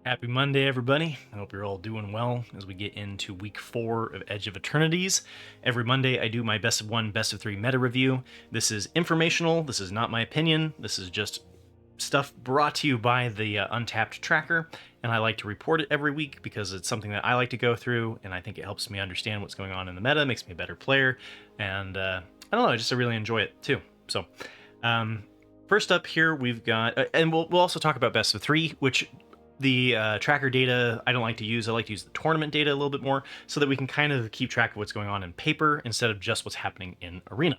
Happy Monday, everybody. I hope you're all doing well as we get into week 4 of Edge of Eternities. Every Monday, I do my best of 1, best of 3 meta review. This is informational. This is not my opinion. This is just stuff brought to you by the Untapped tracker, and I like to report it every week because it's something that I like to go through, and I think it helps me understand what's going on in the meta, makes me a better player, and I don't know, I really enjoy it too. So, first up here, we've got, and we'll also talk about best of 3, which the tracker data I don't like to use. I like to use the tournament data a little bit more so that we can kind of keep track of what's going on in paper instead of just what's happening in arena.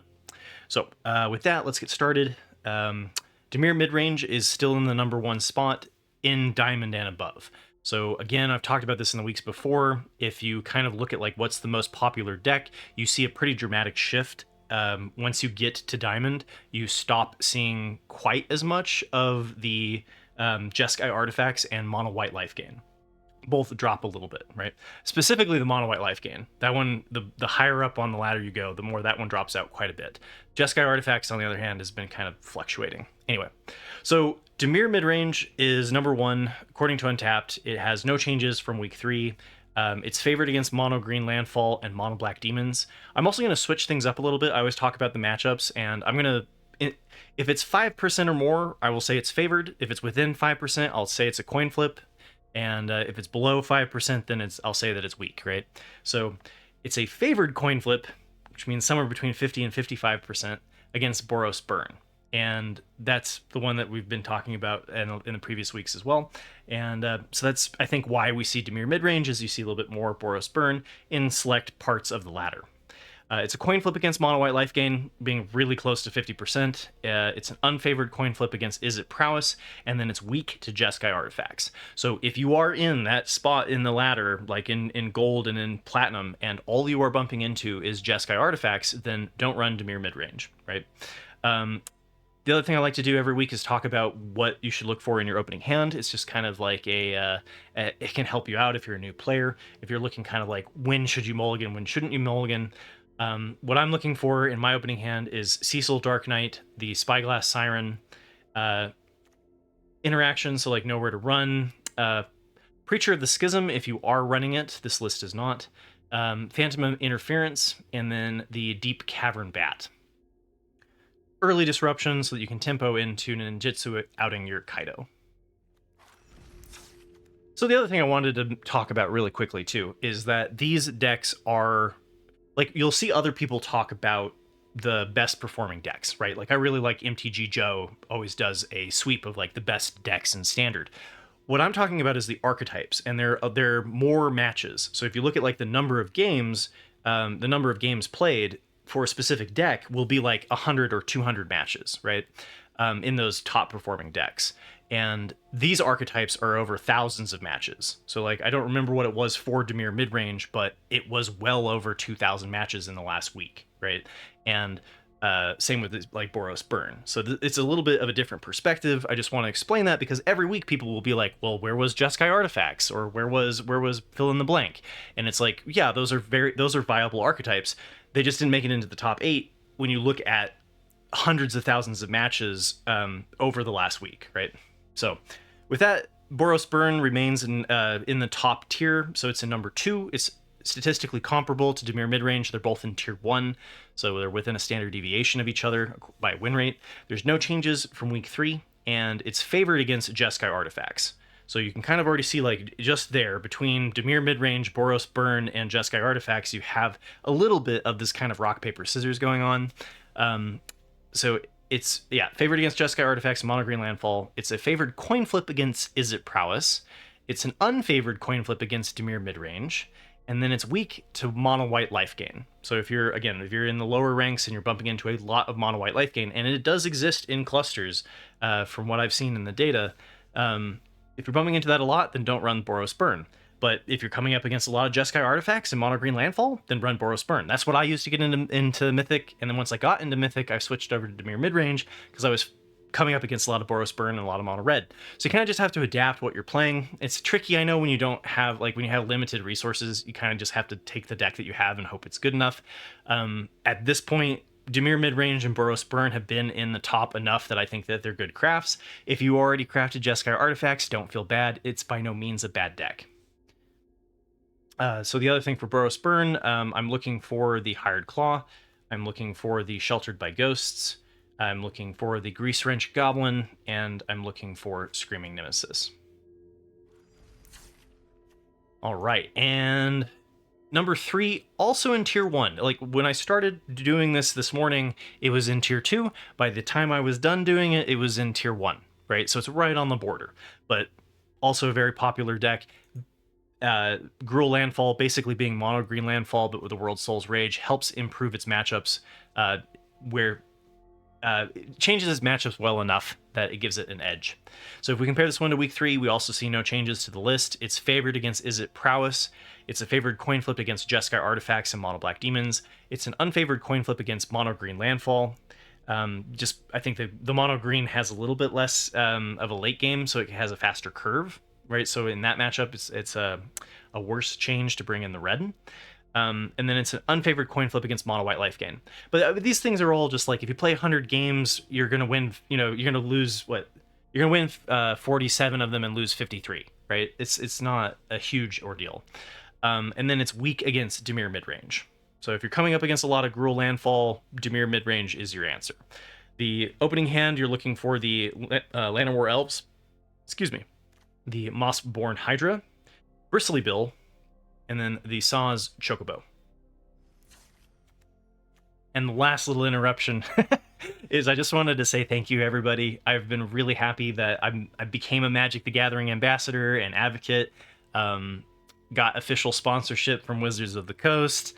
So with that, let's get started. Dimir Midrange is still in the number 1 spot in Diamond and above. So again, I've talked about this in the weeks before. If you kind of look at like what's the most popular deck, you see a pretty dramatic shift. Once you get to Diamond, you stop seeing quite as much of the Jeskai Artifacts and Mono White life gain. Both drop a little bit, right? Specifically the Mono White life gain. That one, the higher up on the ladder you go, the more that one drops out quite a bit. Jeskai Artifacts, on the other hand, has been kind of fluctuating. Anyway, so Dimir Midrange is number 1, according to Untapped. It has no changes from week 3. It's favored against Mono Green Landfall and Mono Black Demons. I'm also going to switch things up a little bit. I always talk about the matchups, and I'm going to, if it's 5% or more, I will say it's favored. If it's within 5%, I'll say it's a coin flip. And if it's below 5%, then I'll say that it's weak, right? So it's a favored coin flip, which means somewhere between 50 and 55% against Boros Burn. And that's the one that we've been talking about in the previous weeks as well. And so that's, I think, why we see Dimir Midrange, is you see a little bit more Boros Burn in select parts of the ladder. It's a coin flip against Mono White life gain, being really close to 50%. It's an unfavored coin flip against Izzet Prowess, and then it's weak to Jeskai Artifacts. So if you are in that spot in the ladder, like in gold and in platinum, and all you are bumping into is Jeskai Artifacts, then don't run Dimir Midrange, right? The other thing I like to do every week is talk about what you should look for in your opening hand. It's just kind of like it can help you out if you're a new player. If you're looking kind of like, when should you mulligan, when shouldn't you mulligan? What I'm looking for in my opening hand is Cecil Dark Knight, the Spyglass Siren interaction, so like nowhere to run. Preacher of the Schism, if you are running it, this list is not. Phantom Interference, and then the Deep Cavern Bat. Early disruption so that you can tempo into ninjutsu outing your Kaido. So the other thing I wanted to talk about really quickly too is that these decks are, like, you'll see other people talk about the best performing decks, right? Like, I really like MTG Joe always does a sweep of like the best decks in Standard. What I'm talking about is the archetypes, and there are more matches. So if you look at like the number of games played for a specific deck will be like 100 or 200 matches, right? In those top performing decks. And these archetypes are over thousands of matches. So like, I don't remember what it was for Dimir Midrange, but it was well over 2,000 matches in the last week, right? And same with like Boros Burn. So it's a little bit of a different perspective. I just want to explain that because every week people will be like, well, where was Jeskai Artifacts? Or where was fill in the blank? And it's like, yeah, those are viable archetypes. They just didn't make it into the top 8 when you look at hundreds of thousands of matches over the last week, right? So with that, Boros Burn remains in the top tier, so it's in number 2. It's statistically comparable to Dimir Midrange. They're both in tier 1, so they're within a standard deviation of each other by win rate. There's no changes from week 3, and it's favored against Jeskai Artifacts. So you can kind of already see, like, just there, between Dimir Midrange, Boros Burn, and Jeskai Artifacts, you have a little bit of this kind of rock, paper, scissors going on. So it's, yeah, favored against Jeskai Artifacts, Mono Green Landfall. It's a favored coin flip against Izzet Prowess. It's an unfavored coin flip against Dimir Midrange. And then it's weak to Mono White life gain. So if you're in the lower ranks and you're bumping into a lot of Mono White life gain, and it does exist in clusters from what I've seen in the data, if you're bumping into that a lot, then don't run Boros Burn. But if you're coming up against a lot of Jeskai Artifacts and Mono Green Landfall, then run Boros Burn. That's what I used to get into Mythic, and then once I got into Mythic, I switched over to Dimir Midrange because I was coming up against a lot of Boros Burn and a lot of Mono Red. So you kind of just have to adapt what you're playing. It's tricky, I know, when you don't have, like, when you have limited resources, you kind of just have to take the deck that you have and hope it's good enough. At this point, Dimir Midrange and Boros Burn have been in the top enough that I think that they're good crafts. If you already crafted Jeskai Artifacts, don't feel bad. It's by no means a bad deck. So the other thing for Boros Burn, I'm looking for the Hired Claw. I'm looking for the Sheltered by Ghosts. I'm looking for the Grease Wrench Goblin, and I'm looking for Screaming Nemesis. All right, and number 3, also in tier 1. Like, when I started doing this morning, it was in tier 2. By the time I was done doing it, it was in tier 1, right? So it's right on the border, but also a very popular deck. Gruul Landfall, basically being mono green landfall, but with the World Soul's Rage, helps improve its matchups, where it changes its matchups well enough that it gives it an edge. So if we compare this one to week 3, we also see no changes to the list. It's favored against Izzet Prowess. It's a favored coin flip against Jeskai Artifacts and Mono Black Demons. It's an unfavored coin flip against Mono Green Landfall. I think the Mono Green has a little bit less of a late game, so it has a faster curve, right? So in that matchup, it's a worse change to bring in the red. And then it's an unfavored coin flip against Mono White Life Gain. But these things are all just like, if you play 100 games, you're going to win, you're going to lose what? You're going to win 47 of them and lose 53, right? It's not a huge ordeal. And then it's weak against Dimir Midrange. So if you're coming up against a lot of Gruul Landfall, Dimir Midrange is your answer. The opening hand, you're looking for the Land of War Elves, the Moss-born Hydra, Bristly Bill, and then the Saw's Chocobo. And the last little interruption is I just wanted to say thank you, everybody. I've been really happy that I became a Magic the Gathering ambassador and advocate. Got official sponsorship from Wizards of the Coast.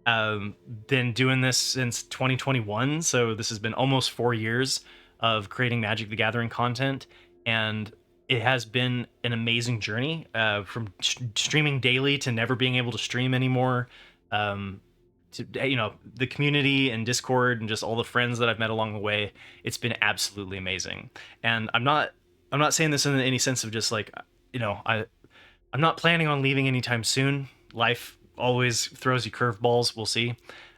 Been doing this since 2021, so this has been almost 4 years of creating Magic the Gathering content, and it has been an amazing journey, from streaming daily to never being able to stream anymore, to the community and Discord and just all the friends that I've met along the way. It's been absolutely amazing, and I'm not saying this in any sense of just like, I'm not planning on leaving anytime soon. Life always throws you curveballs. We'll see,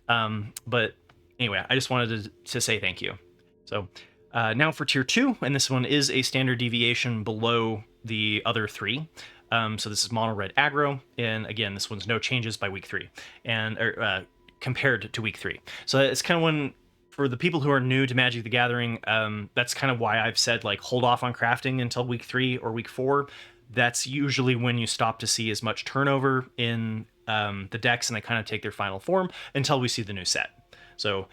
but anyway, I just wanted to say thank you. So. Now for tier 2, and this one is a standard deviation below the other 3. So this is mono red aggro, and again, this one's no changes by week 3, and compared to week 3. So it's kind of when, for the people who are new to Magic the Gathering, that's kind of why I've said like hold off on crafting until week 3 or week 4. That's usually when you stop to see as much turnover in the decks, and they kind of take their final form until we see the new set. So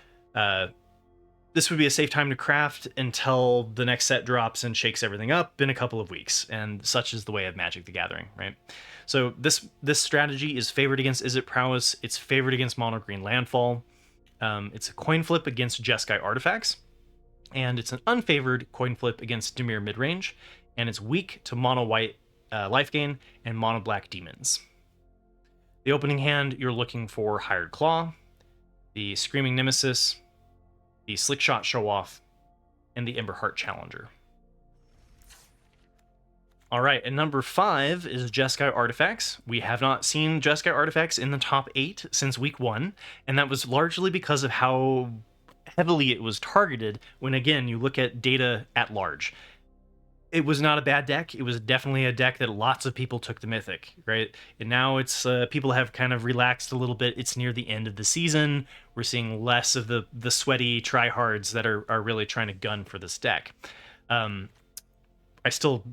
this would be a safe time to craft until the next set drops and shakes everything up in a couple of weeks, and such is the way of Magic the Gathering, right? So this strategy is favored against Izzet Prowess. It's favored against Mono Green Landfall. It's a coin flip against Jeskai Artifacts, and it's an unfavored coin flip against Dimir Midrange, and it's weak to Mono White Life Gain and Mono Black Demons. The opening hand, you're looking for Hired Claw, the Screaming Nemesis, the Slickshot Show-Off, and the Emberheart Challenger. All right, and number 5 is Jeskai Artifacts. We have not seen Jeskai Artifacts in the top 8 since week 1, and that was largely because of how heavily it was targeted when, again, you look at data at large. It was not a bad deck. It was definitely a deck that lots of people took to Mythic, right? And now it's people have kind of relaxed a little bit. It's near the end of the season. We're seeing less of the sweaty tryhards that are really trying to gun for this deck. I still,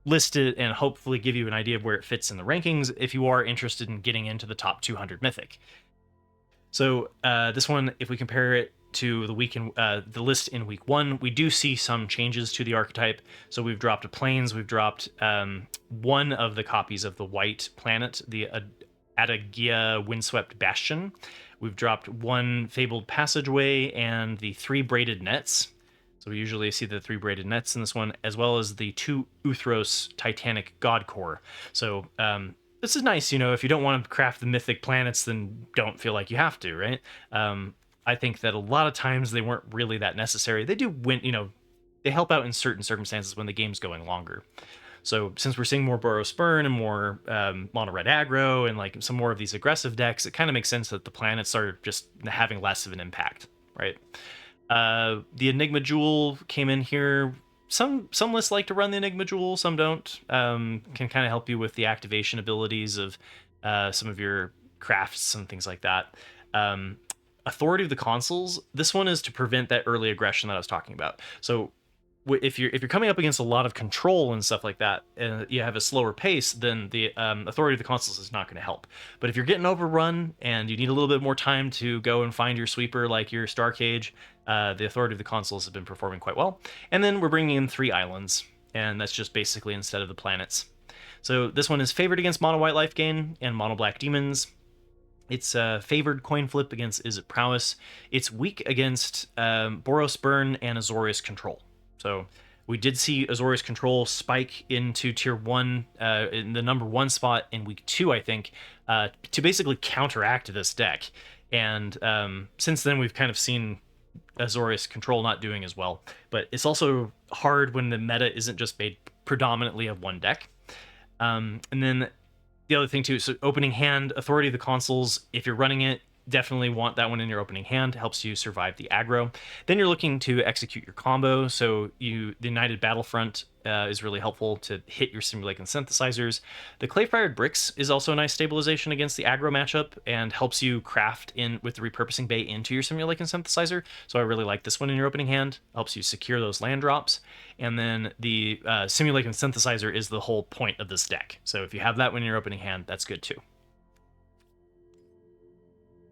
list it and hopefully give you an idea of where it fits in the rankings if you are interested in getting into the top 200 Mythic. So this one, if we compare it to the list in week 1, we do see some changes to the archetype. So we've dropped planes, we've dropped one of the copies of the white planet, the Adagia Windswept Bastion. We've dropped one Fabled Passageway and the 3 Braided Nets. So we usually see the 3 Braided Nets in this one, as well as the 2 Uthros Titanic God Core. So this is nice, if you don't want to craft the mythic planets, then don't feel like you have to, right? I think that a lot of times they weren't really that necessary. They do win, they help out in certain circumstances when the game's going longer. So since we're seeing more Boros Burn and more mono red aggro and like some more of these aggressive decks, it kind of makes sense that the planets are just having less of an impact, right? The Enigma Jewel came in here. Some lists like to run the Enigma Jewel, some don't. Can kind of help you with the activation abilities of some of your crafts and things like that. Authority of the Consuls. This one is to prevent that early aggression that I was talking about. So if you're coming up against a lot of control and stuff like that, and you have a slower pace, then the Authority of the Consuls is not going to help. But if you're getting overrun and you need a little bit more time to go and find your sweeper, like your Star Cage, the Authority of the Consuls have been performing quite well. And then we're bringing in 3 islands, and that's just basically instead of the planets. So this one is favored against mono white life gain and mono black demons. It's a favored coin flip against Izzet Prowess. It's weak against Boros Burn and Azorius Control. So we did see Azorius Control spike into tier 1 in the number 1 spot in week 2, I think, to basically counteract this deck. And since then, we've kind of seen Azorius Control not doing as well. But it's also hard when the meta isn't just made predominantly of one deck. And then the other thing too, so opening hand, Authority of the Consuls, if you're running it, definitely want that one in your opening hand. Helps you survive the aggro. Then you're looking to execute your combo, so the United Battlefront is really helpful to hit your Simulacrum Synthesizers. The Clay-Fired Bricks is also a nice stabilization against the aggro matchup and helps you craft in with the Repurposing Bay into your Simulacrum Synthesizer, so I really like this one in your opening hand. Helps you secure those land drops. And then the Simulacrum Synthesizer is the whole point of this deck, so if you have that one in your opening hand, that's good too.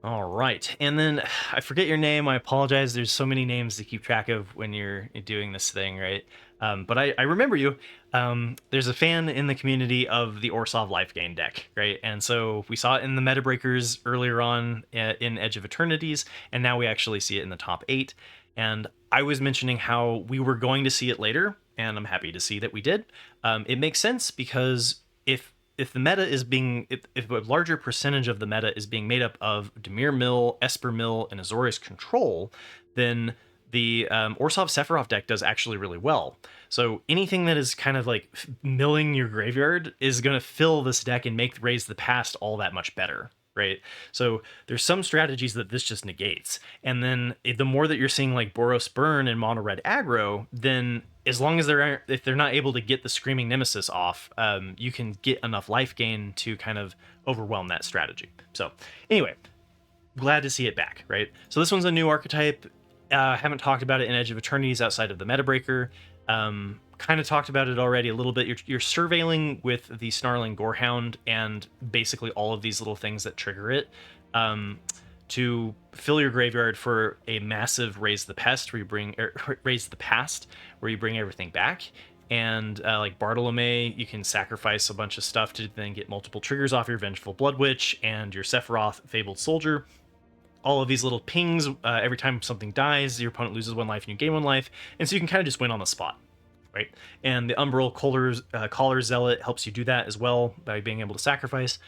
All right, and then I forget your name. I apologize. There's so many names to keep track of when you're doing this thing, right? But I remember you. There's a fan in the community of the Orzhov Life Gain deck, right? And so we saw it in the Meta Breakers earlier on in Edge of Eternities, and now we actually see it in the top 8. And I was mentioning how we were going to see it later, and I'm happy to see that we did. It makes sense because if the meta is being, if a larger percentage of the meta is being made up of Dimir Mill, Esper Mill, and Azorius Control, then the Orzhov Sephiroth deck does actually really well. So anything that is kind of like milling your graveyard is going to fill this deck and make Raise the Past all that much better, right? So there's some strategies that this just negates. And then the more that you're seeing like Boros Burn and mono red aggro, then as long as if they're not able to get the Screaming Nemesis off, you can get enough life gain to kind of overwhelm that strategy. So anyway, glad to see it back, right? So this one's a new archetype. Haven't talked about it in Edge of Eternities outside of the Meta Breaker. Kind of talked about it already a little bit. You're surveilling with the Snarling Gorehound and basically all of these little things that trigger it to fill your graveyard for a massive Raise the Past, where you bring Raise the Past, where you bring everything back. And like Bartolome, you can sacrifice a bunch of stuff to then get multiple triggers off your Vengeful Blood Witch and your Sephiroth Fabled Soldier. All of these little pings, every time something dies, your opponent loses 1 life and you gain 1 life. And so you can kind of just win on the spot, right? And the Umbral Collar Zealot helps you do that as well by being able to sacrifice.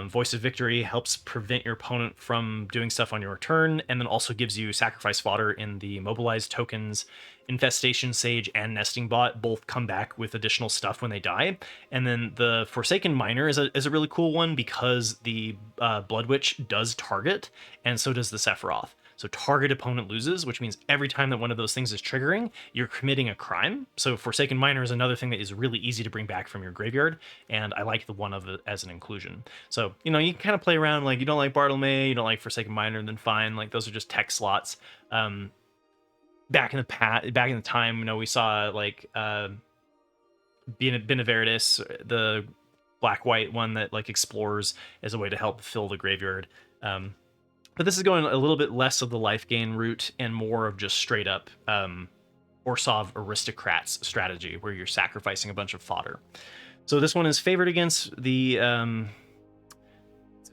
Voice of Victory helps prevent your opponent from doing stuff on your turn, and then also gives you sacrifice fodder in the mobilized tokens. Infestation Sage and Nesting Bot both come back with additional stuff when they die. And then the Forsaken Miner is a really cool one because the Blood Witch does target, and so does the Sephiroth. So target opponent loses, which means every time that one of those things is triggering, you're committing a crime. So Forsaken Miner is another thing that is really easy to bring back from your graveyard, and I like the one of it as an inclusion. So, you know, you can kind of play around, like, you don't like Bartolome, you don't like Forsaken Miner, then fine, like, those are just tech slots. Back in the time, you know, we saw, like, Benevertis, the black-white one that, like, explores as a way to help fill the graveyard. But this is going a little bit less of the life gain route and more of just straight up Orzhov Aristocrats strategy, where you're sacrificing a bunch of fodder. So this one is favored against the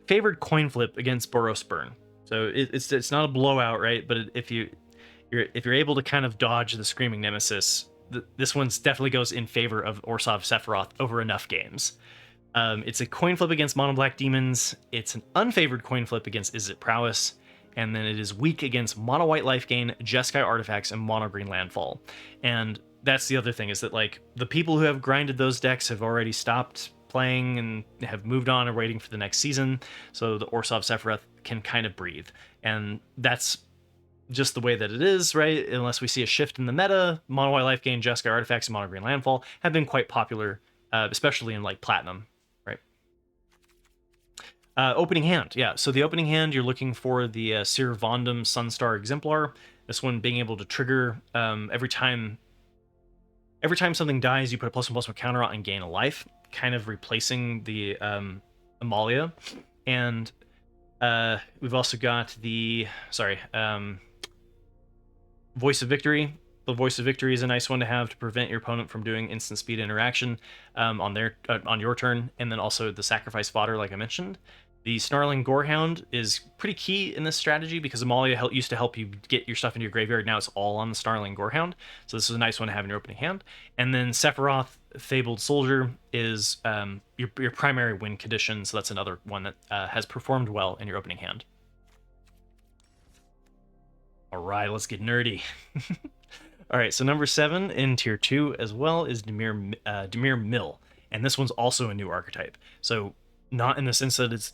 favored coin flip against Boros Burn. So it's not a blowout, right? But if you're able to kind of dodge the Screaming Nemesis, this one definitely goes in favor of Orzhov Sephiroth over enough games. It's a coin flip against mono black demons. It's an unfavored coin flip against Izzet Prowess. And then it is weak against mono white life gain, Jeskai Artifacts, and mono green landfall. And that's the other thing, is that like the people who have grinded those decks have already stopped playing and have moved on or waiting for the next season. So the Orzhov Sephiroth can kind of breathe. And that's just the way that it is, right? Unless we see a shift in the meta, Mono White Life Gain, Jeskai Artifacts, and Mono Green Landfall have been quite popular, especially in like Platinum, right? Opening hand, yeah. So the opening hand, you're looking for the Sir Vondum Sunstar Exemplar. This one being able to trigger every time something dies, you put a +1/+1 counter on and gain a life, kind of replacing the Amalia. And we've also got the Voice of Victory. The Voice of Victory is a nice one to have to prevent your opponent from doing instant speed interaction on your turn, and then also the Sacrifice Fodder, like I mentioned. The Snarling Gorehound is pretty key in this strategy because Amalia used to help you get your stuff into your graveyard. Now it's all on the Snarling Gorehound, so this is a nice one to have in your opening hand. And then Sephiroth, Fabled Soldier, is your primary win condition, so that's another one that has performed well in your opening hand. All right, let's get nerdy. All right, so number 7 in tier 2 as well is Dimir Mill, and this one's also a new archetype. So not in the sense that it's,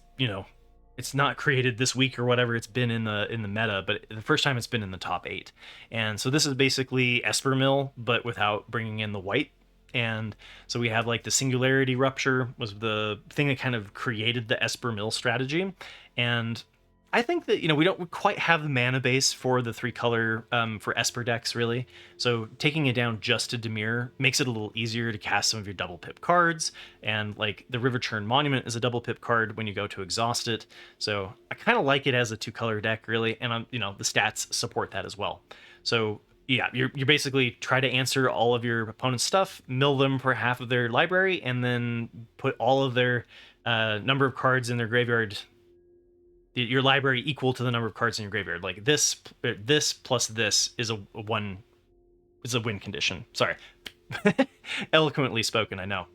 it's not created this week or whatever. It's been in the meta, but the first time it's been in the top 8. And so this is basically Esper Mill, but without bringing in the white. And so we have like the Singularity Rupture was the thing that kind of created the Esper Mill strategy. And I think that, we don't quite have the mana base for the 3-color for Esper decks, really. So taking it down just to Dimir makes it a little easier to cast some of your double pip cards. And like the River Churn Monument is a double pip card when you go to exhaust it. So I kind of like it as a 2-color deck, really. And, the stats support that as well. So yeah, you're basically try to answer all of your opponent's stuff, mill them for half of their library, and then put all of their number of cards in their graveyard, your library equal to the number of cards in your graveyard. Like this plus this is a win condition. Sorry. Eloquently spoken, I know.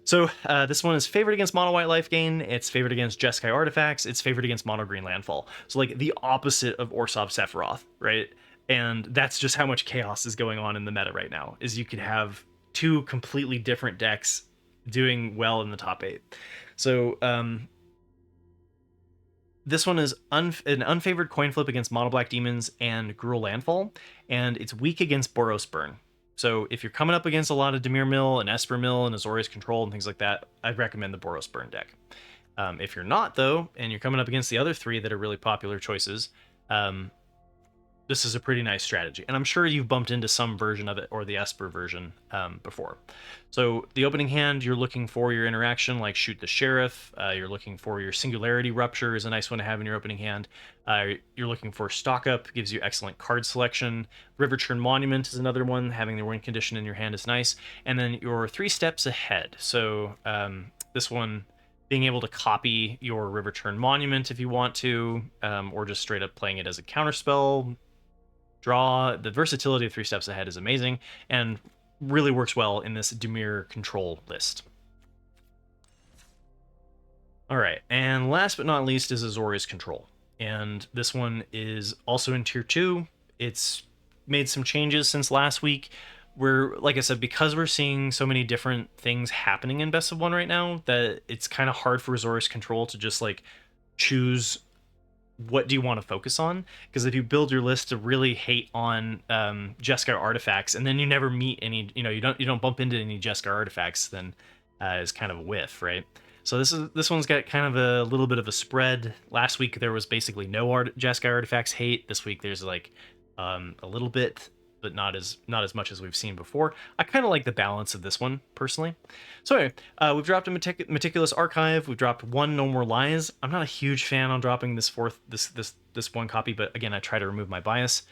So this one is favored against Mono White Life Gain. It's favored against Jeskai Artifacts. It's favored against Mono Green Landfall. So like the opposite of Orzhov Sephiroth, right? And that's just how much chaos is going on in the meta right now, is you could have 2 completely different decks doing well in the top 8. So this one is an unfavored coin flip against Mono Black Demons and Gruul Landfall, and it's weak against Boros Burn. So if you're coming up against a lot of Dimir Mill and Esper Mill and Azorius Control and things like that, I'd recommend the Boros Burn deck. If you're not, though, and you're coming up against the other 3 that are really popular choices, this is a pretty nice strategy. And I'm sure you've bumped into some version of it or the Esper version before. So the opening hand, you're looking for your interaction like Shoot the Sheriff. You're looking for your Singularity Rupture is a nice one to have in your opening hand. You're looking for Stock Up, gives you excellent card selection. River Churn Monument is another one. Having the win condition in your hand is nice. And then your 3 steps ahead. So this one, being able to copy your River Churn Monument if you want to, or just straight up playing it as a counterspell. Draw. The versatility of 3 steps ahead is amazing and really works well in this Dimir Control list. All right, and last but not least is Azorius Control, and this one is also in tier 2. It's made some changes since last week. Like I said, because we're seeing so many different things happening in Best of 1 right now, that it's kind of hard for Azorius Control to just like choose what do you want to focus on, because if you build your list to really hate on Jeskai Artifacts and then you never meet any, you don't bump into any Jeskai Artifacts, then is kind of a whiff, right? So this one's got kind of a little bit of a spread. Last week there was basically no Jeskai Artifacts hate. This week there's like a little bit, but not as much as we've seen before. I kind of like the balance of this one personally. So anyway, we've dropped a Meticulous Archive. We've dropped 1 No More Lies. I'm not a huge fan on dropping this one copy, but again, I try to remove my bias.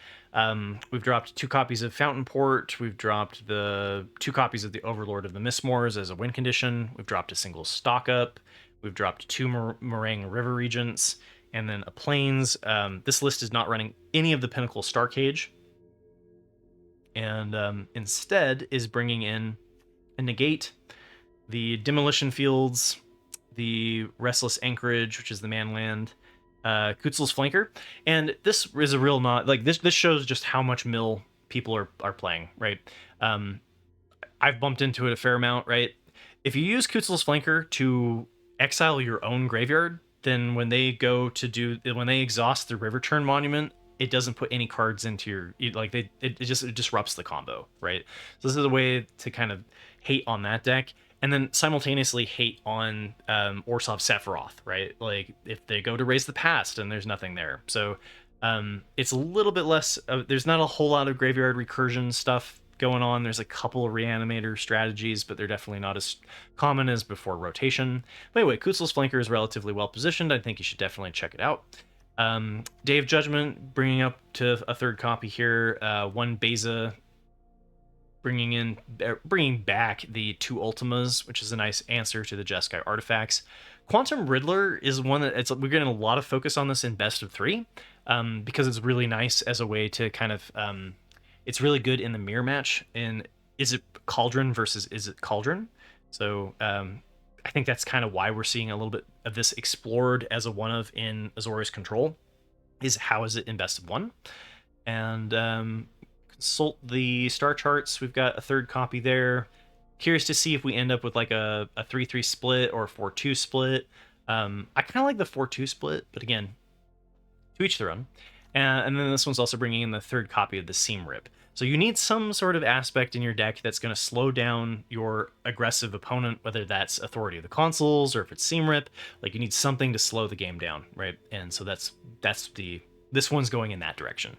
We've dropped 2 copies of Fountain Port. We've dropped the 2 copies of the Overlord of the Mistmoors as a win condition. We've dropped a single Stock Up. We've dropped 2 Meringue River Regents, and then a Plains. This list is not running any of the Pinnacle Star Cage, and instead is bringing in a Negate, the Demolition Fields, the Restless Anchorage, which is the Manland, Kutzel's Flanker, and this is a real this shows just how much mill people are playing, right? I've bumped into it a fair amount, right? If you use Kutzel's Flanker to exile your own graveyard, then when they exhaust the River Turn Monument, it doesn't put any cards into it just disrupts the combo, right? So this is a way to kind of hate on that deck, and then simultaneously hate on Orzhov Sephiroth, right? Like if they go to Raise the Past and there's nothing there, so it's a little bit less. There's not a whole lot of graveyard recursion stuff going on. There's a couple of reanimator strategies, but they're definitely not as common as before rotation. But anyway, Kutzel's Flanker is relatively well positioned. I think you should definitely check it out. Day of Judgment, bringing up to a third copy here. One Beza, bringing back the 2 Ultimas, which is a nice answer to the Jeskai Artifacts. Quantum Riddler is one that we're getting a lot of focus on this in best of 3, because it's really nice as a way to kind of it's really good in the mirror match in Izzet Cauldron versus Izzet Cauldron. So I think that's kind of why we're seeing a little bit of this explored as a one-of in Azorius Control, is how is it in best of 1. And consult the star charts. We've got a third copy there. Curious to see if we end up with like a 3-3 split or a 4-2 split. I kind of like the 4-2 split, but again, to each their own. And then this one's also bringing in the third copy of the Seam Rip. So you need some sort of aspect in your deck that's going to slow down your aggressive opponent, whether that's Authority of the Consuls or if it's Seam Rip. Like you need something to slow the game down, right? And so this one's going in that direction.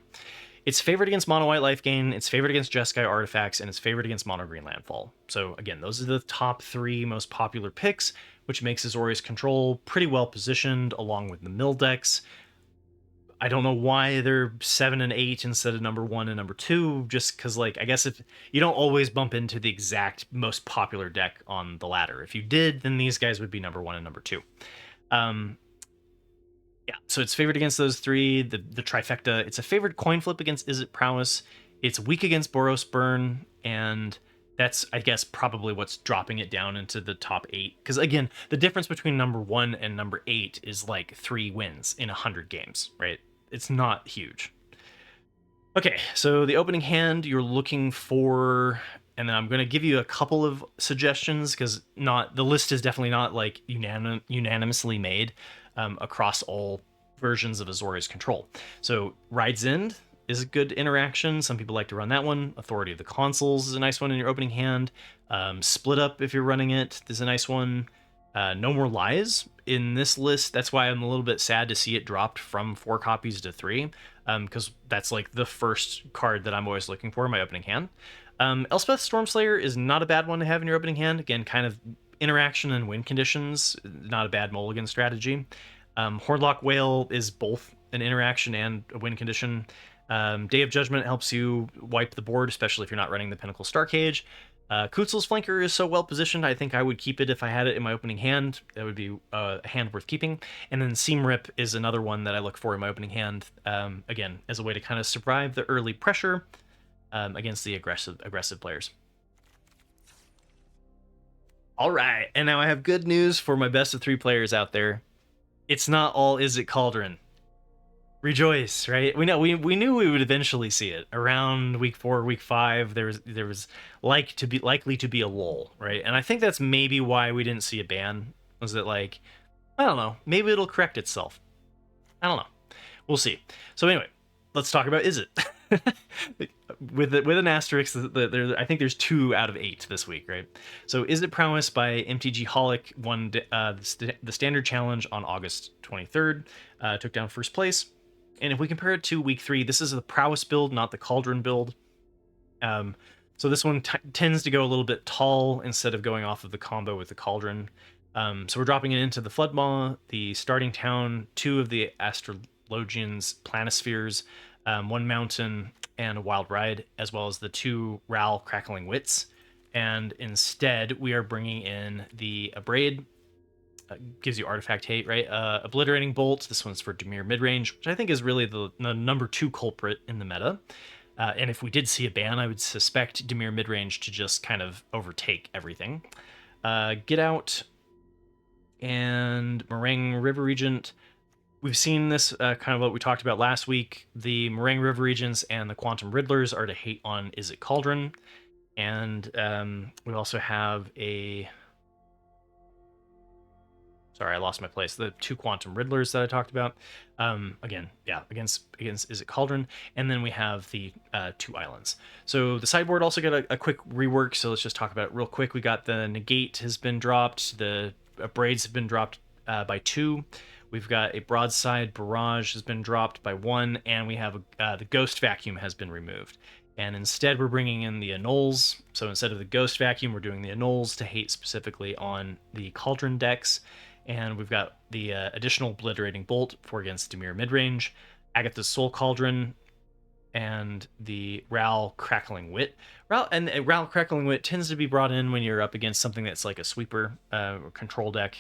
It's favored against Mono White Life Gain, it's favored against Jeskai Artifacts, and it's favored against Mono Green Landfall. So again, those are the top 3 most popular picks, which makes Azorius Control pretty well positioned along with the mill decks. I don't know why they're 7 and 8 instead of number 1 and number 2, just because, like, I guess if you don't always bump into the exact most popular deck on the ladder. If you did, then these guys would be number 1 and number 2. Yeah, so it's favored against those 3, the trifecta. It's a favored coin flip against Izzet Prowess. It's weak against Boros Burn, and that's, I guess, probably what's dropping it down into the top 8. Because, again, the difference between number 1 and number 8 is like 3 wins in 100 games, right? It's not huge. Okay, so the opening hand you're looking for, and then I'm going to give you a couple of suggestions, because the list is definitely not like unanimously made across all versions of Azorius Control. So Ride's End is a good interaction. Some people like to run that one. Authority of the Consuls is a nice one in your opening hand. Split Up, if you're running it, is a nice one. No More Lies in this list. That's why I'm a little bit sad to see it dropped from 4 copies to 3, because that's like the first card that I'm always looking for in my opening hand. Elspeth Stormslayer is not a bad one to have in your opening hand. Again, kind of interaction and win conditions, not a bad mulligan strategy. Hordlock Whale is both an interaction and a win condition. Day of Judgment helps you wipe the board, especially if you're not running the Pinnacle Star Cage. Kutzel's Flanker is so well positioned, I think I would keep it if I had it in my opening hand. That would be a hand worth keeping. And then Seam Rip is another one that I look for in my opening hand, again, as a way to kind of survive the early pressure against the aggressive players. All right, and now I have good news for my best of 3 players out there. It's not all Izzet Cauldron. Rejoice, right? We knew we would eventually see it around week 4, week 5. There was likely to be a lull, right? And I think that's maybe why we didn't see a ban. Was it like, I don't know, maybe it'll correct itself. I don't know. We'll see. So anyway, let's talk about Izzet. with an asterisk, I think there's 2 out of 8 this week, right? So Izzet Prowess by MTG Holic won the standard challenge on August 23rd, took down first place. And if we compare it to week 3, this is the Prowess build, not the Cauldron build. So this one tends to go a little bit tall instead of going off of the combo with the Cauldron. So we're dropping it into the Floodmaw, the starting town, 2 of the Astrologian's Planispheres, 1 mountain, and a Wild Ride, as well as the 2 Ral Crackling Wits. And instead, we are bringing in the Abrade. Gives you artifact hate, right? Obliterating Bolt. This one's for Dimir Midrange, which I think is really the number 2 culprit in the meta. And if we did see a ban, I would suspect Dimir Midrange to just kind of overtake everything. Get Out and Meringue River Regent. We've seen this kind of what we talked about last week. The Meringue River Regents and the Quantum Riddlers are to hate on Izzet Cauldron. And we also have a... Sorry, I lost my place. The 2 Quantum Riddlers that I talked about. Again, yeah, against Izzet Cauldron. And then we have the 2 islands. So the sideboard also got a quick rework, so let's just talk about it real quick. We got the Negate has been dropped. The Braids have been dropped by 2. We've got a Broadside Barrage has been dropped by 1. And we have the Ghost Vacuum has been removed. And instead, we're bringing in the Annuls. So instead of the Ghost Vacuum, we're doing the Annuls to hate specifically on the Cauldron decks. And we've got the additional Obliterating Bolt for against Dimir Midrange, Agatha's Soul Cauldron, and the Ral Crackling Wit. Ral Crackling Wit tends to be brought in when you're up against something that's like a sweeper control deck,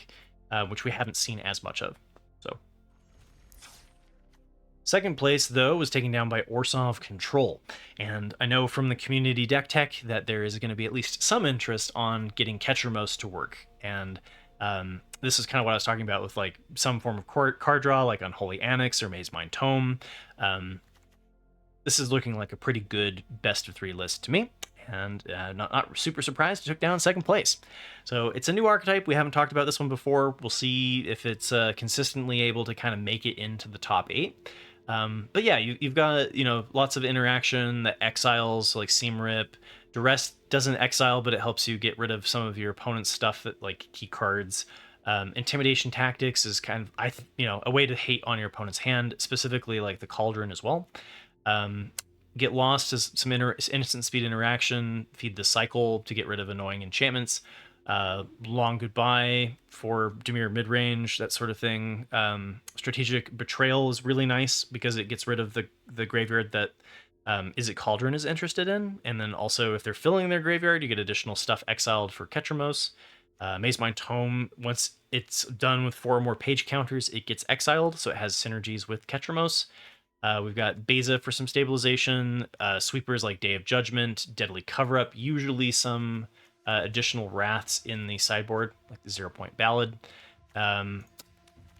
which we haven't seen as much of. So, second place, though, was taken down by Orzhov Control. And I know from the community deck tech that there is going to be at least some interest on getting Ketchermos to work. And this is kind of what I was talking about with like some form of card draw, like Unholy Annex or Maze Mind Tome. This is looking like a pretty good best of 3 list to me, and not super surprised it took down second place. So it's a new archetype. We haven't talked about this one before. We'll see if it's consistently able to kind of make it into the top 8. But yeah, you've got, lots of interaction that exiles like Seam Rip. Duress doesn't exile, but it helps you get rid of some of your opponent's stuff, that like key cards. Intimidation Tactics is kind of, a way to hate on your opponent's hand, specifically like the Cauldron as well. Get Lost is some instant speed interaction. Feed the Cycle to get rid of annoying enchantments. Long Goodbye for Dimir Midrange, that sort of thing. Strategic Betrayal is really nice because it gets rid of the graveyard that Izzet Cauldron is interested in. And then also, if they're filling their graveyard, you get additional stuff exiled for Ketchermos. Maze Mind Tome, once it's done with 4 or more page counters, it gets exiled, so it has synergies with Ketchermos. We've got Beza for some stabilization, sweepers like Day of Judgment, Deadly Cover-Up, usually some additional Wraths in the sideboard, like the 0-point Ballad.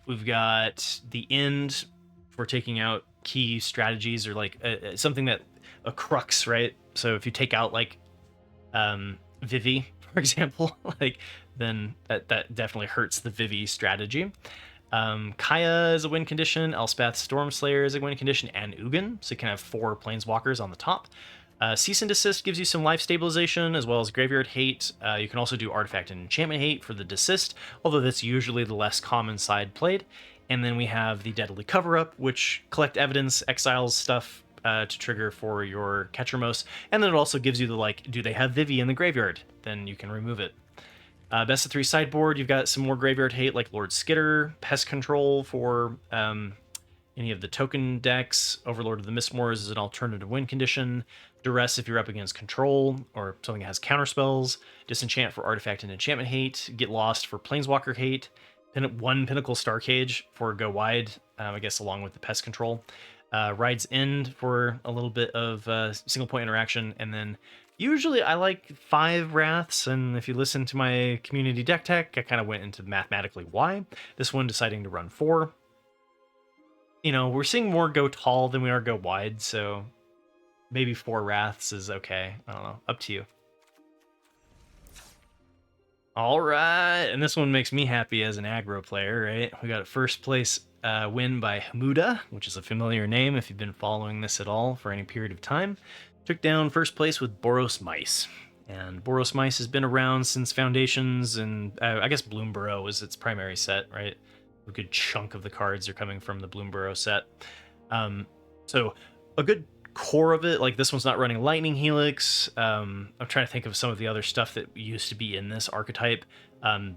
We've got the End for taking out key strategies, or like something that a crux, right? So if you take out like Vivi, for example, like then that definitely hurts the Vivi strategy. Kaya is a win condition, Elspeth Stormslayer is a win condition, and Ugin, so you can have 4 planeswalkers on the top. Cease and Desist gives you some life stabilization as well as graveyard hate. You can also do artifact and enchantment hate for the desist, although that's usually the less common side played. And then we have the Deadly Cover-Up, which collect evidence, exiles stuff to trigger for your Ketchermos, and then it also gives you the like, do they have Vivi in the graveyard? Then you can remove it. Best of 3 sideboard, you've got some more graveyard hate like Lord Skitter, Pest Control for any of the token decks. Overlord of the Mistmoors is an alternative win condition. Duress if you're up against Control or something that has counterspells. Disenchant for artifact and enchantment hate. Get Lost for planeswalker hate. 1 Pinnacle Starcage for go wide, I guess along with the Pest Control. Ride's End for a little bit of single point interaction, and then usually I like 5 Wraths, and if you listen to my community deck tech, I kind of went into mathematically why. This one deciding to run 4. We're seeing more go tall than we are go wide, so maybe 4 Wraths is okay. I don't know. Up to you. All right, and this one makes me happy as an aggro player, right? We got a first place win by Hamuda, which is a familiar name if you've been following this at all for any period of time. Took down first place with Boros Mice. And Boros Mice has been around since Foundations, and I guess Bloomburrow was its primary set, right? A good chunk of the cards are coming from the Bloomburrow set. So a good core of it, like this one's not running Lightning Helix. I'm trying to think of some of the other stuff that used to be in this archetype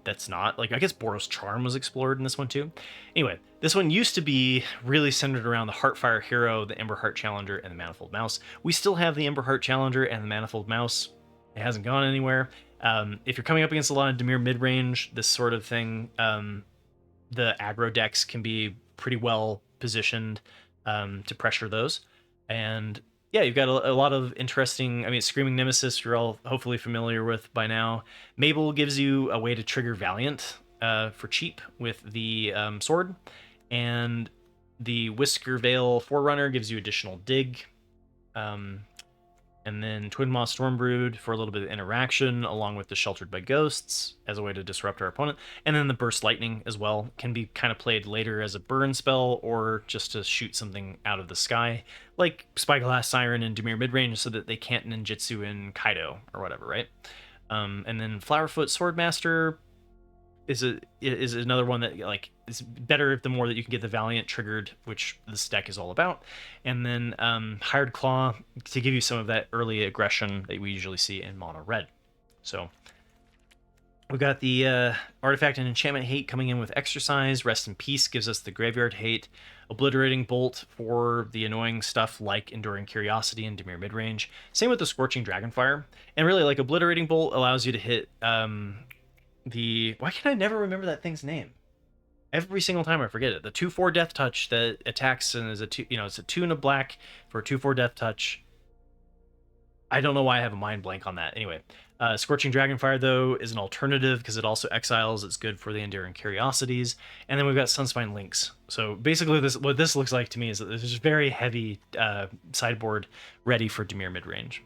that's not. Like, I guess Boros Charm was explored in this one too. Anyway, this one used to be really centered around the Heartfire Hero, the Emberheart Challenger, and the Manifold Mouse. We still have the Emberheart Challenger and the Manifold Mouse. It hasn't gone anywhere. If you're coming up against a lot of Dimir midrange, this sort of thing, the aggro decks can be pretty well positioned to pressure those. And yeah, you've got a lot of interesting, Screaming Nemesis, you're all hopefully familiar with by now. Mabel gives you a way to trigger Valiant for cheap with the sword. And the Whisker Veil Forerunner gives you additional dig. And And then Twin Maw Stormbrood for a little bit of interaction, along with the Sheltered by Ghosts as a way to disrupt our opponent. And then the Burst Lightning as well can be kind of played later as a burn spell or just to shoot something out of the sky, like Spyglass Siren and Dimir Midrange, so that they can't ninjutsu in Kaido or whatever, right? And then Flowerfoot Swordmaster is another one that like is better the more that you can get the Valiant triggered, which this deck is all about. And then Hired Claw to give you some of that early aggression that we usually see in mono red. So we've got the Artifact and Enchantment Hate coming in with Exercise. Rest in Peace gives us the Graveyard Hate. Obliterating Bolt for the annoying stuff like Enduring Curiosity and Dimir Midrange. Same with the Scorching Dragonfire. And really, like, Obliterating Bolt allows you to hit why can I never remember that thing's name? Every single time I forget it. The 2/4 Death Touch that attacks and is it's a 2 and a black for a 2/4 Death Touch. I don't know why I have a mind blank on that. Anyway, Scorching Dragonfire, though, is an alternative because it also exiles. It's good for the Enduring Curiosities. And then we've got Sunspine Links. So basically, what this looks like to me is that there's a very heavy sideboard ready for Dimir Midrange.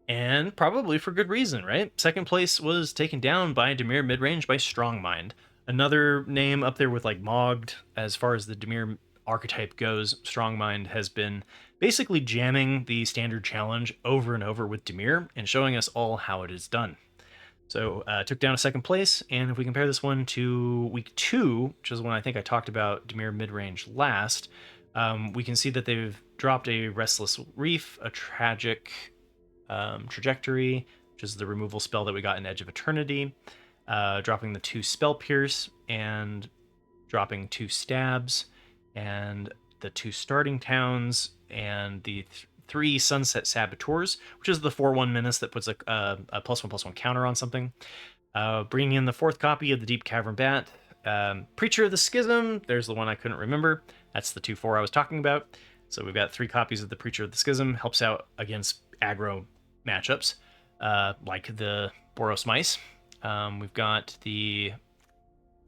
And probably for good reason, right? Second place was taken down by Dimir Midrange by Strongmind. Another name up there with like Mogged as far as the Dimir archetype goes. Strongmind has been basically jamming the standard challenge over and over with Dimir and showing us all how it is done. So took down a second place, and if we compare this one to week 2, which is when I think I talked about Dimir Midrange last, we can see that they've dropped a Restless Reef, a Tragic Trajectory, which is the removal spell that we got in Edge of Eternity, dropping the 2 Spell Pierce, and dropping 2 Stabs, and the 2 Starting Towns, and the 3 Sunset Saboteurs, which is the 4/1 menace that puts a +1/+1 counter on something. Bringing in the 4th copy of the Deep Cavern Bat. Preacher of the Schism, there's the one I couldn't remember. That's the 2/4 I was talking about. So we've got 3 copies of the Preacher of the Schism. Helps out against aggro matchups, like the Boros Mice. We've got the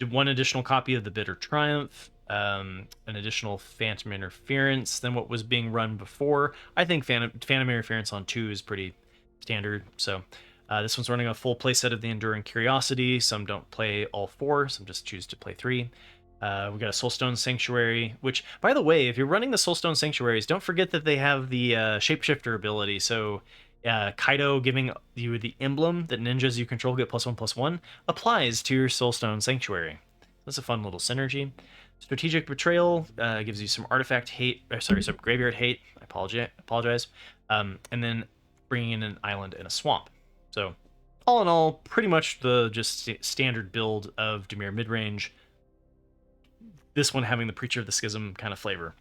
1 additional copy of the Bitter Triumph, an additional Phantom Interference than what was being run before. I think Phantom Interference on 2 is pretty standard, so this one's running a full playset of the Enduring Curiosity. Some don't play all 4, some just choose to play 3. We got a Soulstone Sanctuary, which, by the way, if you're running the Soulstone Sanctuaries, don't forget that they have the Shapeshifter ability, so Kaido giving you the emblem that ninjas you control get +1/+1 applies to your Soulstone Sanctuary. That's a fun little synergy. Strategic Betrayal gives you some artifact hate, some graveyard hate. I apologize. And then bringing in an island and a swamp. So all in all, pretty much the just standard build of Dimir Midrange. This one having the Preacher of the Schism kind of flavor.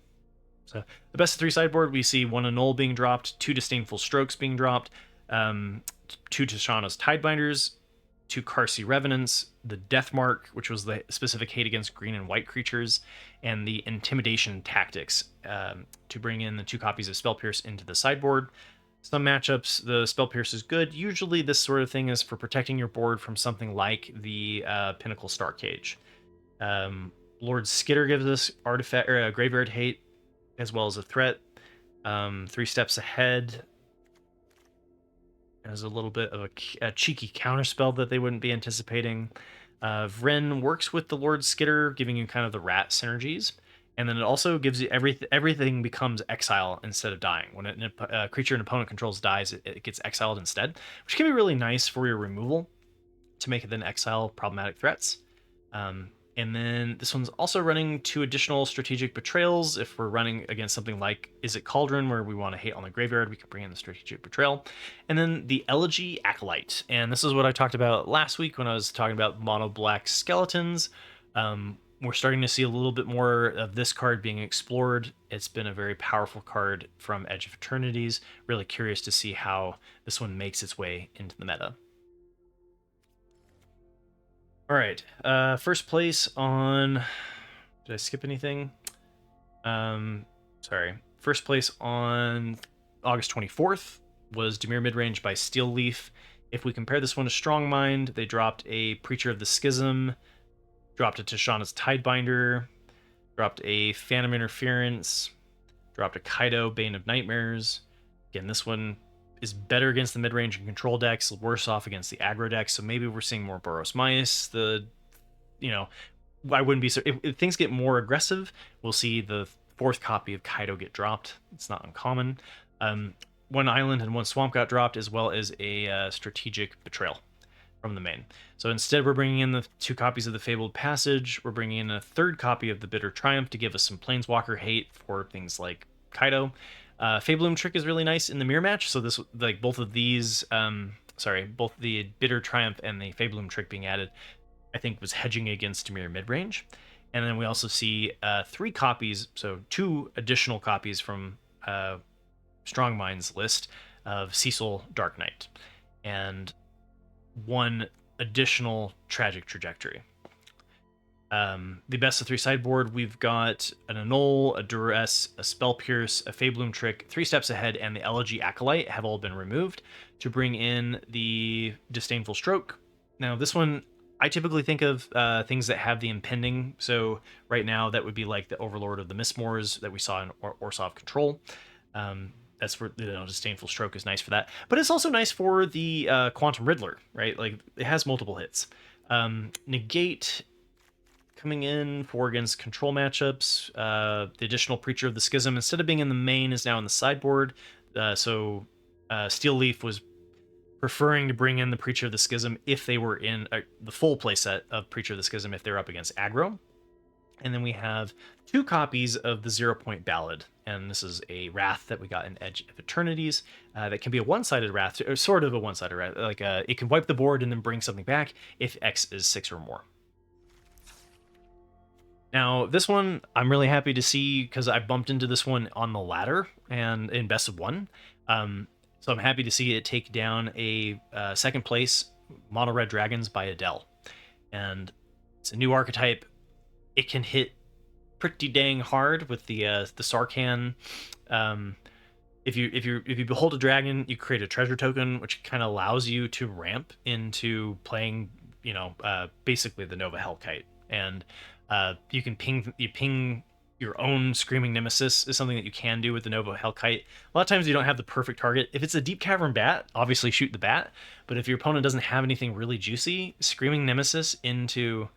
So the best of 3 sideboard, we see 1 Annul being dropped, 2 Disdainful Strokes being dropped, 2 Tishana's Tidebinders, 2 Karsi Revenants, the Death Mark, which was the specific hate against green and white creatures, and the Intimidation Tactics to bring in the 2 copies of Spell Pierce into the sideboard. Some matchups, the Spell Pierce is good. Usually this sort of thing is for protecting your board from something like the Pinnacle Star Cage. Lord Skitter gives us artifact or graveyard hate, as well as a threat. 3 steps ahead as a little bit of a cheeky counterspell that they wouldn't be anticipating. Vren works with the Lord Skitter, giving you kind of the rat synergies. And then it also gives you everything becomes exile instead of dying. When a creature an opponent controls dies, it gets exiled instead, which can be really nice for your removal to make it then exile problematic threats. And then this one's also running 2 additional Strategic Betrayals. If we're running against something like Izzet Cauldron, where we want to hate on the graveyard, we can bring in the Strategic Betrayal. And then the Elegy Acolyte. And this is what I talked about last week when I was talking about mono black skeletons. We're starting to see a little bit more of this card being explored. It's been a very powerful card from Edge of Eternities. Really curious to see how this one makes its way into the meta. All right, first place on, did I skip anything? Sorry. First place on August 24th was Dimir Midrange by Steel Leaf. If we compare this one to Strongmind, they dropped a Preacher of the Schism, dropped a Tishana's Tidebinder, dropped a Phantom Interference, Dropped a Kaido, Bane of Nightmares. Again, this one is better against the mid-range and control decks, worse off against the aggro decks, so maybe we're seeing more Boros Mice. I wouldn't be so if things get more aggressive, we'll see the 4th copy of Kaido get dropped. It's not uncommon. 1 island and 1 swamp got dropped, as well as a strategic betrayal from the main. So instead, we're bringing in the 2 copies of the Fabled Passage. We're bringing in a 3rd copy of the Bitter Triumph to give us some Planeswalker hate for things like Kaido. Fabloom Trick is really nice in the mirror match. So this, like, both of these, both the Bitter Triumph and the Fabloom Trick being added, I think was hedging against Dimir Midrange. And then we also see 3 copies, so 2 additional copies from Strong Mind's list of Cecil Dark Knight, and 1 additional Tragic Trajectory. The best of 3 sideboard, we've got an Annul, a Duress, a Spell Pierce, a Fabloom Trick, 3 Steps Ahead, and the Elegy Acolyte have all been removed to bring in the Disdainful Stroke. Now, this one, I typically think of things that have the impending. So right now, that would be like the Overlord of the Mistmoors that we saw in Orzhov Control. That's where Disdainful Stroke is nice for that. But it's also nice for the Quantum Riddler, right? Like, it has multiple hits. Negate coming in for against control matchups. The additional Preacher of the Schism, instead of being in the main, is now in the sideboard. So Steel Leaf was preferring to bring in the Preacher of the Schism if they were in the full playset of Preacher of the Schism if they're up against aggro. And then we have 2 copies of the 0-Point Ballad, and this is a Wrath that we got in Edge of Eternities that can be a one-sided Wrath, or sort of a one-sided Wrath. Like it can wipe the board and then bring something back if X is 6 or more. Now, this one I'm really happy to see because I bumped into this one on the ladder and in Best of 1. So I'm happy to see it take down a 2nd place Mono Red Dragons by Adele. And it's a new archetype. It can hit pretty dang hard with the Sarkhan. If you behold a dragon, you create a treasure token, which kind of allows you to ramp into playing, basically the Nova Hellkite. And you can ping your own Screaming Nemesis is something that you can do with the Nova Hellkite. A lot of times you don't have the perfect target. If it's a Deep Cavern Bat, obviously shoot the bat. But if your opponent doesn't have anything really juicy, Screaming Nemesis into...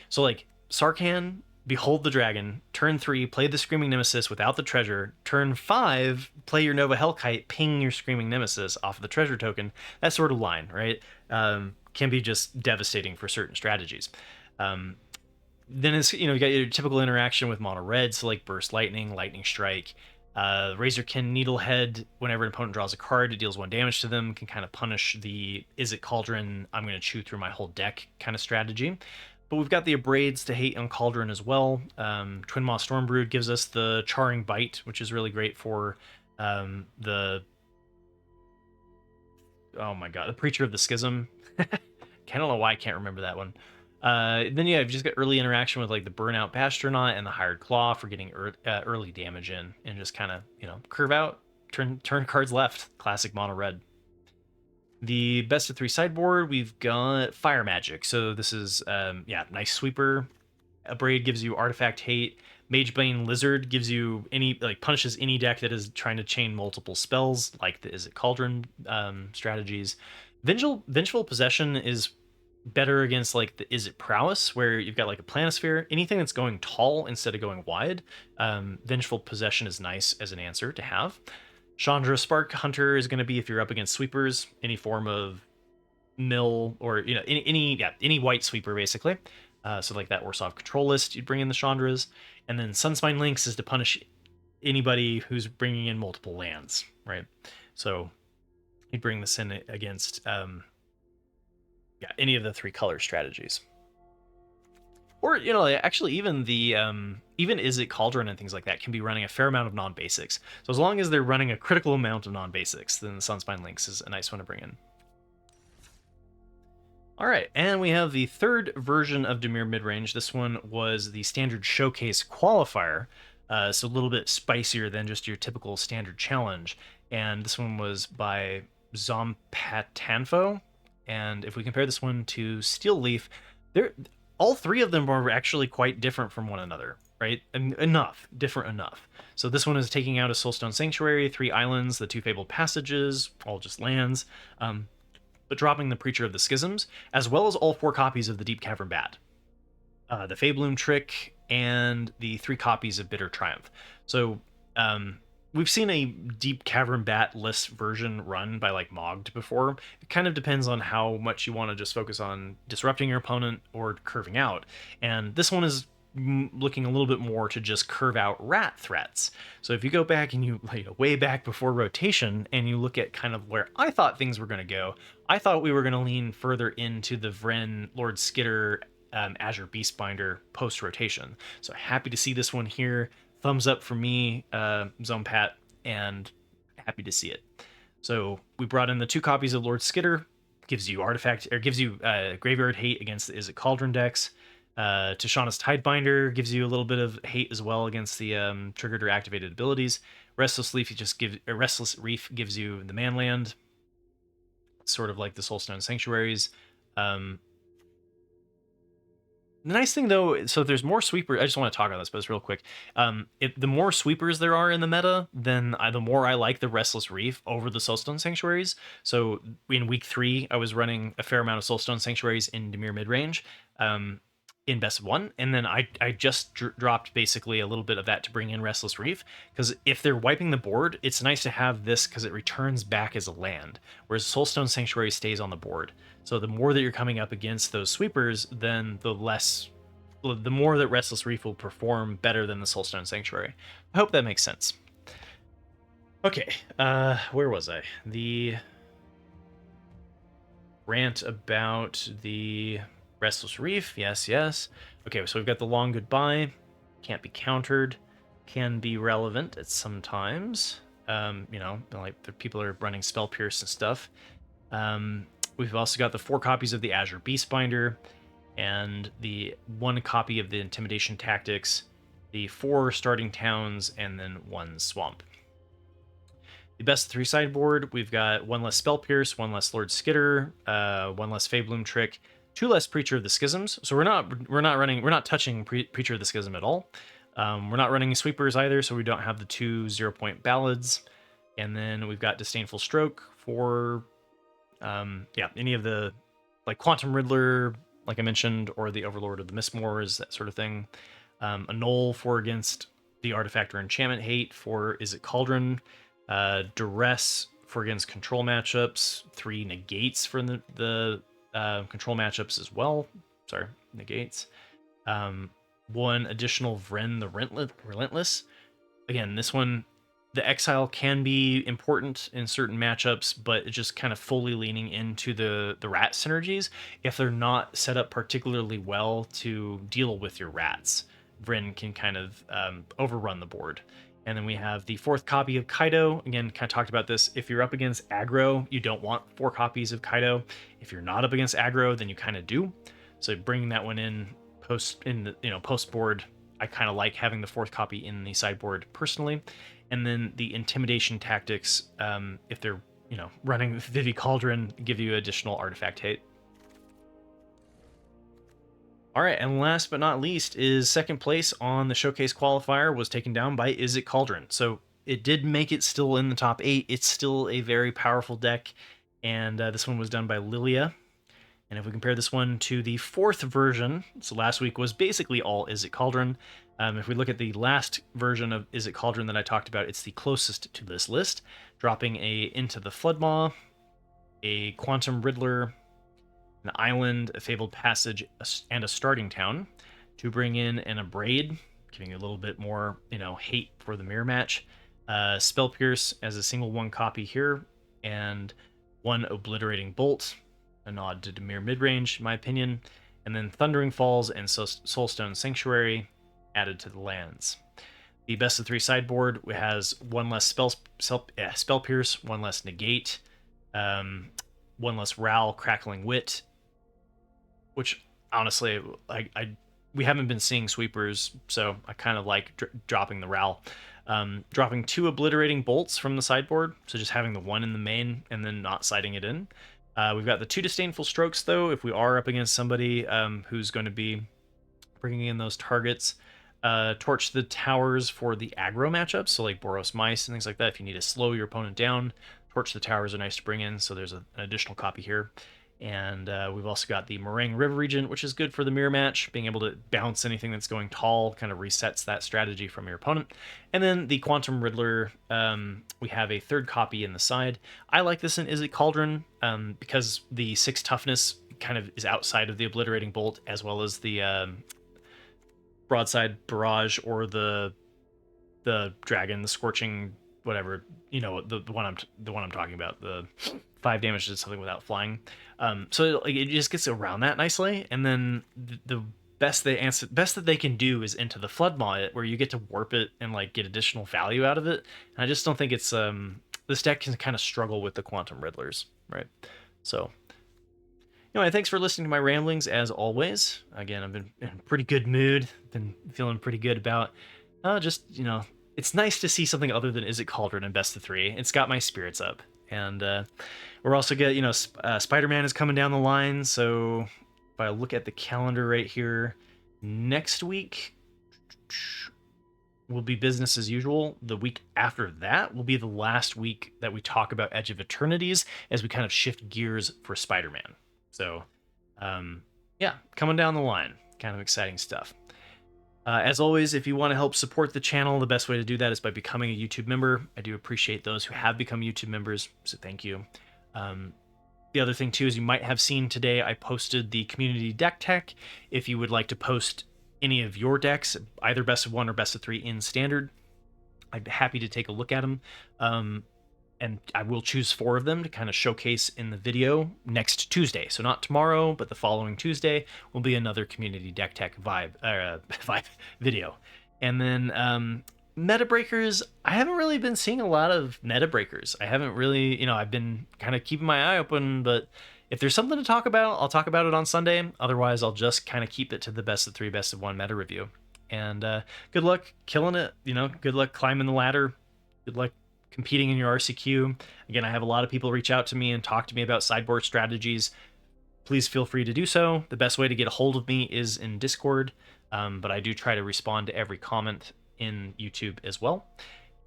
so like Sarkhan, behold the dragon, turn 3, play the Screaming Nemesis without the treasure, turn 5, play your Nova Hellkite, ping your Screaming Nemesis off of the treasure token. That sort of line, right? Can be just devastating for certain strategies. Then it's, you got your typical interaction with mono red, so like Burst Lightning, Lightning Strike, Razorkin Needlehead. Whenever an opponent draws a card, it deals 1 damage to them, can kind of punish the Izzet Cauldron, I'm going to chew through my whole deck kind of strategy. But we've got the Abrades to hate on Cauldron as well. Twin Maw Stormbrood gives us the Charring Bite, which is really great for the Preacher of the Schism. I don't know why I can't remember that one. Then you've just got early interaction with like the Burnout Bastronaut and the Hired Claw for getting early damage in, and just kind of curve out, turn cards left. Classic mono red. The best of 3 sideboard, we've got Fire Magic. So this is nice sweeper. Abrade gives you Artifact Hate. Magebane Lizard gives you punishes any deck that is trying to chain multiple spells, like the Izzet Cauldron strategies. Vengeful Possession is better against like the Izzet Prowess, where you've got like a Planisphere. Anything that's going tall instead of going wide, Vengeful Possession is nice as an answer to have. Chandra Spark Hunter is going to be if you're up against sweepers, any form of mill or any white sweeper basically. So like that Orzhov Control list, you'd bring in the Chandras, and then Sunspine Lynx is to punish anybody who's bringing in multiple lands, right? So you'd bring this in against any of the 3 color strategies. Or, actually even the even Izzet Cauldron and things like that can be running a fair amount of non-basics. So as long as they're running a critical amount of non-basics, then the Sunspine Lynx is a nice one to bring in. All right, and we have the 3rd version of Dimir Midrange. This one was the standard showcase qualifier, so a little bit spicier than just your typical standard challenge. And this one was by Zompatanfo. And if we compare this one to Steel Leaf, all 3 of them are actually quite different from one another. right? And enough, different enough. So this one is taking out a Soulstone Sanctuary, 3 islands, the 2 Fabled Passages, all just lands, but dropping the Preacher of the Schisms, as well as all 4 copies of the Deep Cavern Bat, the Fabloom Trick, and the 3 copies of Bitter Triumph. So we've seen a Deep Cavern Bat list version run by like Mogged before. It kind of depends on how much you want to just focus on disrupting your opponent or curving out. And this one is looking a little bit more to just curve out rat threats. So if you go back and you way back before rotation and you look at kind of where I thought things were going to go, I thought we were going to lean further into the Vren Lord Skitter Azure Beastbinder post rotation. So happy to see this one here. Thumbs up for me, Zone Pat, and happy to see it. So we brought in the 2 copies of Lord Skitter, gives you artifact or gives you graveyard hate against the Izzet Cauldron decks. Tishana's Tidebinder gives you a little bit of hate as well against the triggered or activated abilities. Restless Reef gives you the Manland, sort of like the Soulstone Sanctuaries. The nice thing, though, so there's more sweepers. I just want to talk on this, but it's real quick. The more sweepers there are in the meta, then the more I like the Restless Reef over the Soulstone Sanctuaries. So in week 3, I was running a fair amount of Soulstone Sanctuaries in Dimir Midrange in Best of 1, and then I just dropped basically a little bit of that to bring in Restless Reef, because if they're wiping the board, it's nice to have this because it returns back as a land, whereas Soulstone Sanctuary stays on the board. So the more that you're coming up against those sweepers, then the more that Restless Reef will perform better than the Soulstone Sanctuary. I hope that makes sense. Okay, where was I? The rant about the Restless Reef, yes. Okay, so we've got the Long Goodbye, can't be countered, can be relevant at some times. Like people are running Spell Pierce and stuff. We've also got the 4 copies of the Azure Beastbinder, and the 1 copy of the Intimidation Tactics, the 4 starting towns, and then 1 swamp. The best of 3 sideboard, we've got 1 less Spell Pierce, 1 less Lord Skitter, 1 less Fabloom Trick, 2 less Preacher of the Schisms. So we're not touching Preacher of the Schism at all. We're not running sweepers either, so we don't have the 2 0-point ballads. And then we've got Disdainful Stroke for any of the like Quantum Riddler, like I mentioned, or the Overlord of the Mistmoors, that sort of thing. Annul for against the Artifact or Enchantment hate for Izzet Cauldron. Duress for against control matchups. 3 negates for the control matchups as well. Sorry, negates. 1 additional Vren the Relentless. Again, this one, the exile can be important in certain matchups, but it's just kind of fully leaning into the rat synergies. If they're not set up particularly well to deal with your rats, Vren can kind of overrun the board. And then we have the 4th copy of Kaido. Again, kind of talked about this. If you're up against aggro, you don't want 4 copies of Kaido. If you're not up against aggro, then you kind of do. So bringing that one in post board, I kind of like having the 4th copy in the sideboard personally. And then the Intimidation Tactics, if they're running Vivi Cauldron, give you additional artifact hate. All right, and last but not least is 2nd place on the showcase qualifier was taken down by Izzet Cauldron. So it did make it still in the top 8. It's still a very powerful deck, and this one was done by Lilia. And if we compare this one to the 4th version, so last week was basically all Izzet Cauldron. If we look at the last version of Izzet Cauldron that I talked about, it's the closest to this list, dropping a Into the Floodmaw, a Quantum Riddler, an island, a Fabled Passage, and a starting town to bring in an Abrade, giving you a little bit more, hate for the mirror match. Spell Pierce as a single 1 copy here, and 1 Obliterating Bolt, a nod to Dimir Midrange, in my opinion. And then Thundering Falls and Soulstone Sanctuary added to the lands. The best of 3 sideboard has 1 less Spell Pierce, 1 less Negate, 1 less Ral, Crackling Wit, which honestly, we haven't been seeing sweepers, so I kind of like dropping the Ral. Dropping 2 Obliterating Bolts from the sideboard, so just having the 1 in the main and then not siding it in. We've got the 2 Disdainful Strokes, though, if we are up against somebody who's going to be bringing in those targets. torch the towers for the aggro matchups, so like Boros Mice and things like that. If you need to slow your opponent down, torch the towers are nice to bring in, so there's an additional copy here. And we've also got the Meringue River Regent, which is good for the mirror match. Being able to bounce anything that's going tall kind of resets that strategy from your opponent. And then the Quantum Riddler, we have a third copy in the side. I like this in Izzet Cauldron because the 6 toughness kind of is outside of the Obliterating Bolt, as well as the Broadside Barrage or the Dragon, the Scorching, whatever, you know, the one I'm talking about, the 5 damage to something without flying. So like, it just gets around that nicely, and then the best that they can do is into the Flood Maw, where you get to warp it and like get additional value out of it. And I just don't think it's this deck can kind of struggle with the Quantum Riddlers, right? So anyway, thanks for listening to my ramblings as always. Again, I've been in a pretty good mood, been feeling pretty good about just, you know, it's nice to see something other than Izzet Cauldron and best of 3. It's got my spirits up. And we're also getting, you know, Spider-Man is coming down the line. So if I look at the calendar right here, next week will be business as usual. The week after that will be the last week that we talk about Edge of Eternities as we kind of shift gears for Spider-Man. So, yeah, coming down the line. Kind of exciting stuff. As always, if you want to help support the channel, the best way to do that is by becoming a YouTube member. I do appreciate those who have become YouTube members, so thank you. The other thing, too, is you might have seen today, I posted the community deck tech. If you would like to post any of your decks, either best of 1 or best of 3 in Standard, I'd be happy to take a look at them. And I will choose 4 of them to kind of showcase in the video next Tuesday. So not tomorrow, but the following Tuesday will be another community deck tech vibe video. And then meta breakers, I haven't really been seeing a lot of meta breakers. I haven't really, you know, I've been kind of keeping my eye open, but if there's something to talk about, I'll talk about it on Sunday. Otherwise, I'll just kind of keep it to the best of 3, best of 1 meta review. And good luck killing it, you know, good luck climbing the ladder. Good luck competing in your RCQ. Again, I have a lot of people reach out to me and talk to me about sideboard strategies. Please feel free to do so. The best way to get a hold of me is in Discord, but I do try to respond to every comment in YouTube as well.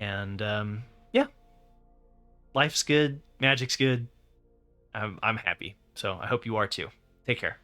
And yeah, life's good, magic's good. I'm happy, so I hope you are too. Take care.